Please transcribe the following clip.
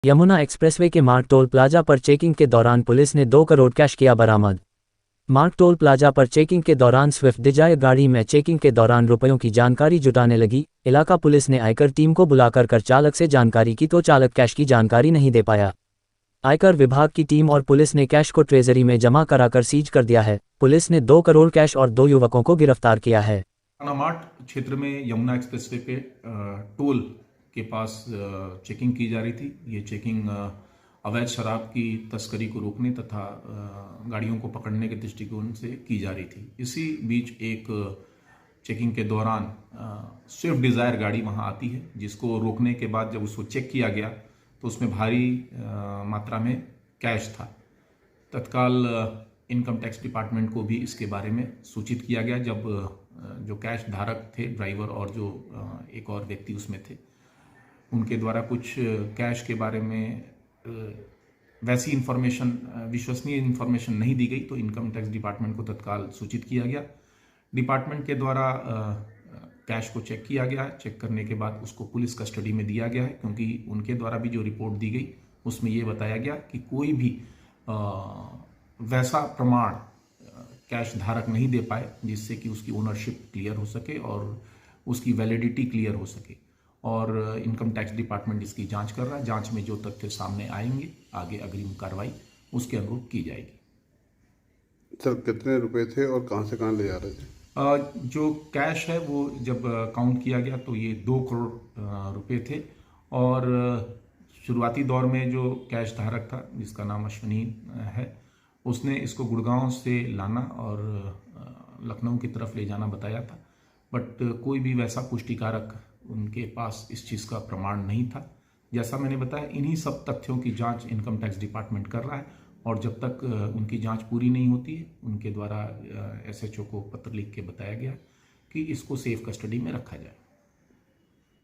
Yamuna expressway के मार्ग toll plaza पर चेकिंग के दौरान पुलिस ने 2 करोड़ कैश किया बरामद। मार्ग टोल प्लाजा पर चेकिंग के दौरान स्विफ्ट डिजायर गाड़ी में चेकिंग के दौरान रुपयों की जानकारी जुटाने लगी। इलाका पुलिस ने आयकर टीम को बुलाकर कर चालक से जानकारी की तो चालक कैश की जानकारी नहीं दे पाया। आयकर विभाग की टीम और पुलिस ने कैश को ट्रेजरी में जमा कराकर सीज कर दिया है। पुलिस ने 2 करोड़ कैश और 2 युवकों को गिरफ्तार किया है। अनामाट क्षेत्र में यमुना एक्सप्रेसवे पे टोल के पास चेकिंग की जा रही थी। ये चेकिंग अवैध शराब की तस्करी को रोकने तथा गाड़ियों को पकड़ने के दृष्टिकोण से की जा रही थी। इसी बीच एक चेकिंग के दौरान स्विफ्ट डिज़ायर गाड़ी वहां आती है, जिसको रोकने के बाद जब उसको चेक किया गया तो उसमें भारी मात्रा में कैश था। तत्काल इनकम टैक्स डिपार्टमेंट को भी इसके बारे में सूचित किया गया। जब जो कैश धारक थे, ड्राइवर और जो एक और व्यक्ति उसमें थे, उनके द्वारा कुछ कैश के बारे में वैसी इन्फॉर्मेशन, विश्वसनीय इन्फॉर्मेशन नहीं दी गई, तो इनकम टैक्स डिपार्टमेंट को तत्काल सूचित किया गया। डिपार्टमेंट के द्वारा कैश को चेक किया गया। चेक करने के बाद उसको पुलिस कस्टडी में दिया गया है, क्योंकि उनके द्वारा भी जो रिपोर्ट दी गई उसमें ये बताया गया कि कोई भी वैसा प्रमाण कैश धारक नहीं दे पाए जिससे कि उसकी ओनरशिप क्लियर हो सके और उसकी वैलिडिटी क्लियर हो सके। और इनकम टैक्स डिपार्टमेंट इसकी जांच कर रहा है। जांच में जो तथ्य सामने आएंगे, आगे अग्रिम कार्रवाई उसके अनुरूप की जाएगी। सर, कितने रुपए थे और कहां से कहां ले जा रहे थे? जो कैश है वो जब काउंट किया गया तो ये 2 करोड़ रुपए थे। और शुरुआती दौर में जो कैश धारक था, जिसका नाम अश्विनी है, उसने इसको गुड़गांव से लाना और लखनऊ की तरफ ले जाना बताया था। बट कोई भी वैसा पुष्टिकारक उनके पास इस चीज़ का प्रमाण नहीं था। जैसा मैंने बताया, इन्हीं सब तथ्यों की जांच इनकम टैक्स डिपार्टमेंट कर रहा है और जब तक उनकी जांच पूरी नहीं होती है, उनके द्वारा एसएचओ को पत्र लिख के बताया गया कि इसको सेफ कस्टडी में रखा जाए।